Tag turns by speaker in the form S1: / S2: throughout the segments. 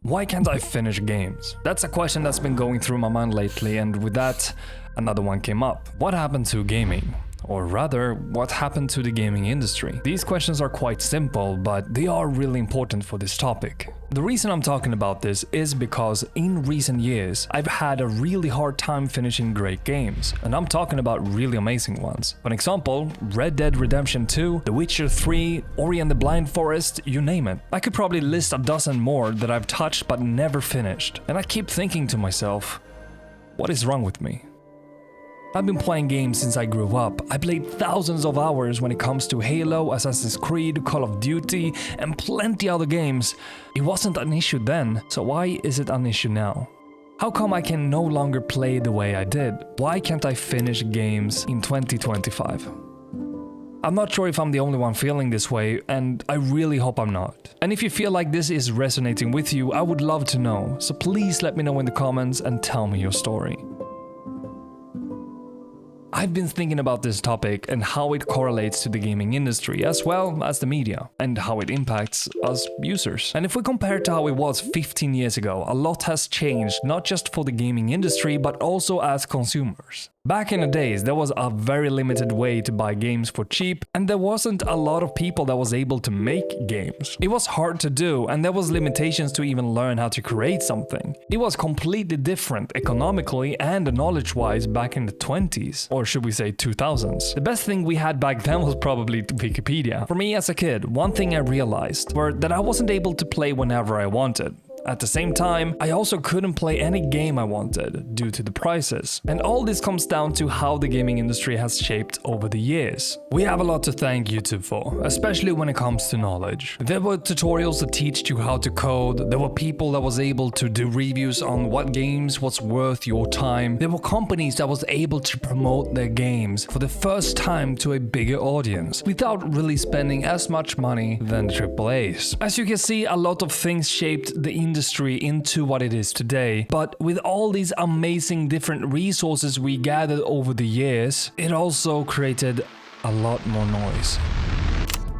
S1: Why can't I finish games? That's a question that's been going through my mind lately, and with that, another one came up. What happened to gaming? Or rather, what happened to the gaming industry? These questions are quite simple, but they are really important for this topic. The reason I'm talking about this is because in recent years, I've had a really hard time finishing great games, and I'm talking about really amazing ones. For example, Red Dead Redemption 2, The Witcher 3, Ori and the Blind Forest, you name it. I could probably list a dozen more that I've touched but never finished, and I keep thinking to myself, what is wrong with me? I've been playing games since I grew up. I played thousands of hours when it comes to Halo, Assassin's Creed, Call of Duty, and plenty other games. It wasn't an issue then, so why is it an issue now? How come I can no longer play the way I did? Why can't I finish games in 2025? I'm not sure if I'm the only one feeling this way, and I really hope I'm not. And if you feel like this is resonating with you, I would love to know, so please let me know in the comments and tell me your story. I've been thinking about this topic and how it correlates to the gaming industry as well as the media, and how it impacts us users. And if we compare to how it was 15 years ago, a lot has changed, not just for the gaming industry, but also as consumers. Back in the days, there was a very limited way to buy games for cheap, and there wasn't a lot of people that was able to make games. It was hard to do, and there was limitations to even learn how to create something. It was completely different economically and knowledge-wise back in the 20s, or should we say 2000s. The best thing we had back then was probably Wikipedia. For me as a kid, one thing I realized were that I wasn't able to play whenever I wanted. At the same time, I also couldn't play any game I wanted due to the prices. And all this comes down to how the gaming industry has shaped over the years. We have a lot to thank YouTube for, especially when it comes to knowledge. There were tutorials that teach you how to code, there were people that was able to do reviews on what games was worth your time, there were companies that was able to promote their games for the first time to a bigger audience, without really spending as much money than AAAs. As you can see, a lot of things shaped the industry into what it is today, but with all these amazing different resources we gathered over the years, it also created a lot more noise.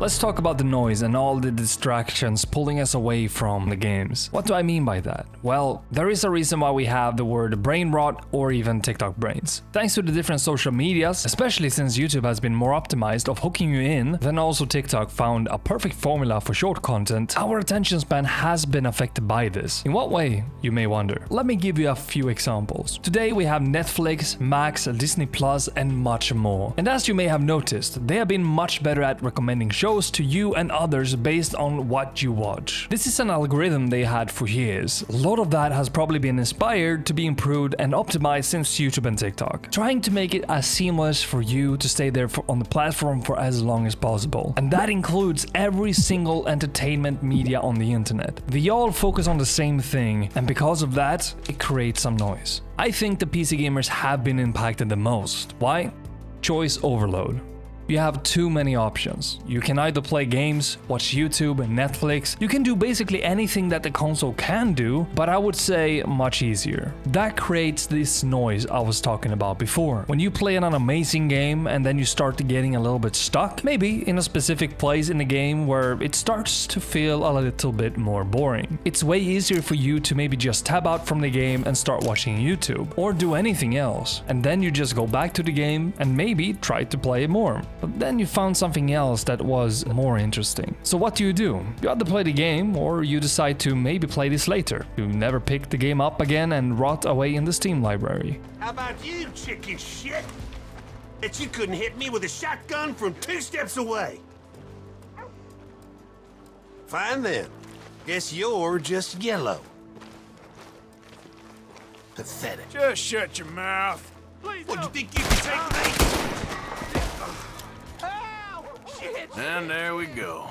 S1: Let's talk about the noise and all the distractions pulling us away from the games. What do I mean by that? Well, there is a reason why we have the word brain rot or even TikTok brains. Thanks to the different social medias, especially since YouTube has been more optimized of hooking you in, then also TikTok found a perfect formula for short content, our attention span has been affected by this. In what way, you may wonder? Let me give you a few examples. Today we have Netflix, Max, Disney Plus, and much more. And as you may have noticed, they have been much better at recommending shows to you and others based on what you watch. This is an algorithm they had for years. A lot of that has probably been inspired to be improved and optimized since YouTube and TikTok, trying to make it as seamless for you to stay there on the platform for as long as possible. And that includes every single entertainment media on the internet. They all focus on the same thing, and because of that, it creates some noise. I think the PC gamers have been impacted the most. Why? Choice overload. You have too many options. You can either play games, watch YouTube, Netflix. You can do basically anything that the console can do, but I would say much easier. That creates this noise I was talking about before. When you play an amazing game and then you start getting a little bit stuck, maybe in a specific place in the game where it starts to feel a little bit more boring. It's way easier for you to maybe just tab out from the game and start watching YouTube, or do anything else. And then you just go back to the game and maybe try to play it more. But then you found something else that was more interesting. So what do? You either play the game, or you decide to maybe play this later. You never pick the game up again and rot away in the Steam library.
S2: How about you, chicken shit? That you couldn't hit me with a shotgun from 2 steps away. Fine then. Guess you're just yellow. Pathetic.
S3: Just shut your mouth. Please
S2: What, you
S3: don't.
S2: think you can take me?
S3: And there we go.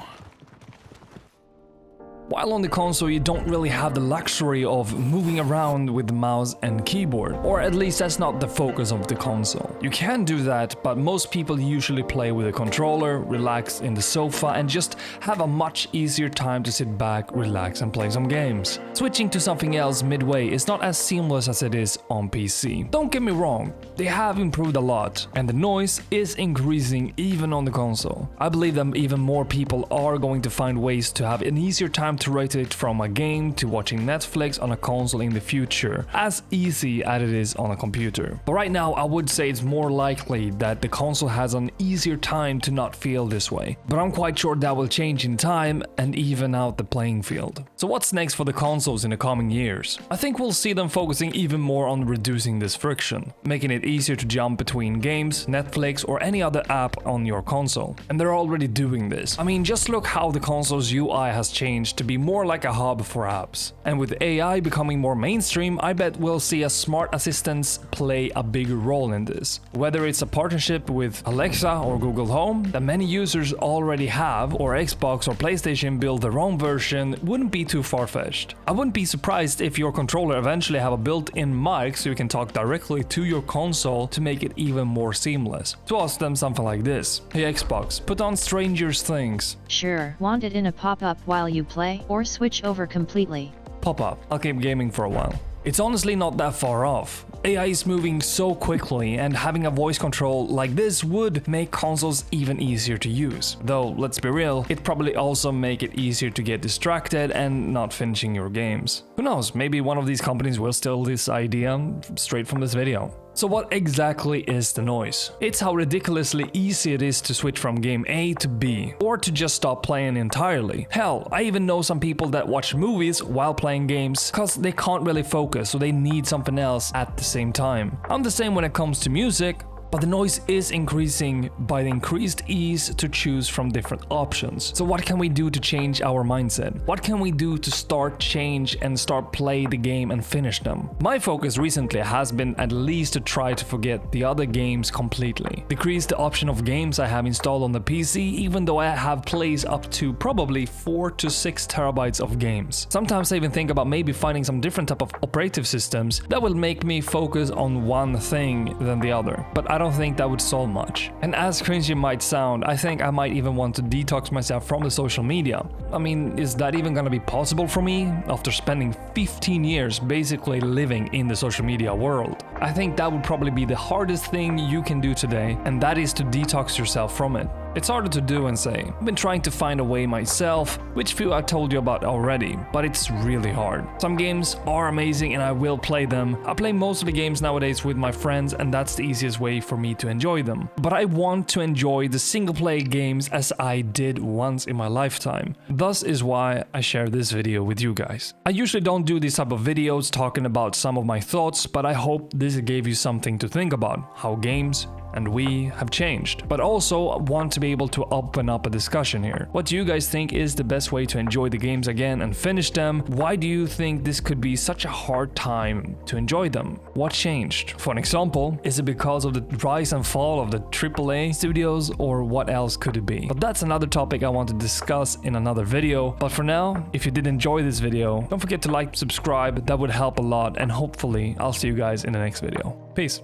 S1: While on the console, you don't really have the luxury of moving around with the mouse and keyboard, or at least that's not the focus of the console. You can do that, but most people usually play with a controller, relax in the sofa, and just have a much easier time to sit back, relax, and play some games. Switching to something else midway is not as seamless as it is on PC. Don't get me wrong, they have improved a lot, and the noise is increasing even on the console. I believe that even more people are going to find ways to have an easier time want to rotate from a game to watching Netflix on a console in the future, as easy as it is on a computer. But right now I would say it's more likely that the console has an easier time to not feel this way. But I'm quite sure that will change in time and even out the playing field. So what's next for the consoles in the coming years? I think we'll see them focusing even more on reducing this friction, making it easier to jump between games, Netflix or any other app on your console. And they're already doing this. I mean, just look how the console's UI has changed to be more like a hub for apps. And with AI becoming more mainstream, I bet we'll see a smart assistants play a bigger role in this. Whether it's a partnership with Alexa or Google Home that many users already have, or Xbox or PlayStation build their own version, wouldn't be too far-fetched. I wouldn't be surprised if your controller eventually have a built-in mic so you can talk directly to your console to make it even more seamless. To ask them something like this: "Hey Xbox, put on Stranger Things."
S4: Sure, want it in a pop-up while you play, or switch over completely?
S1: Pop up. I'll keep gaming for a while. It's honestly not that far off. AI is moving so quickly, and having a voice control like this would make consoles even easier to use. Though, let's be real, it'd probably also make it easier to get distracted and not finishing your games. Who knows, maybe one of these companies will steal this idea straight from this video. So what exactly is the noise? It's how ridiculously easy it is to switch from game A to B, or to just stop playing entirely. Hell, I even know some people that watch movies while playing games cause they can't really focus, so they need something else at the same time. I'm the same when it comes to music, but the noise is increasing by the increased ease to choose from different options. So what can we do to change our mindset? What can we do to start change and start play the game and finish them? My focus recently has been at least to try to forget the other games completely. Decrease the option of games I have installed on the PC, even though I have plays up to probably 4 to 6 terabytes of games. Sometimes I even think about maybe finding some different type of operative systems that will make me focus on one thing than the other. But I don't think that would solve much. And as cringy it might sound, I think I might even want to detox myself from the social media. I mean, is that even gonna be possible for me after spending 15 years basically living in the social media world? I think that would probably be the hardest thing you can do today, and that is to detox yourself from it. It's harder to do and say. I've been trying to find a way myself, which few I told you about already, but it's really hard. Some games are amazing and I will play them. I play most of the games nowadays with my friends, and that's the easiest way for me to enjoy them. But I want to enjoy the single-player games as I did once in my lifetime. Thus is why I share this video with you guys. I usually don't do these type of videos talking about some of my thoughts, but I hope this gave you something to think about, how games and we have changed. But also want to be able to open up a discussion here. What do you guys think is the best way to enjoy the games again and finish them? Why do you think this could be such a hard time to enjoy them? What changed? For an example, is it because of the rise and fall of the AAA studios, or what else could it be? But that's another topic I want to discuss in another video. But for now, if you did enjoy this video, don't forget to like, subscribe, that would help a lot, and hopefully I'll see you guys in the next video. Peace.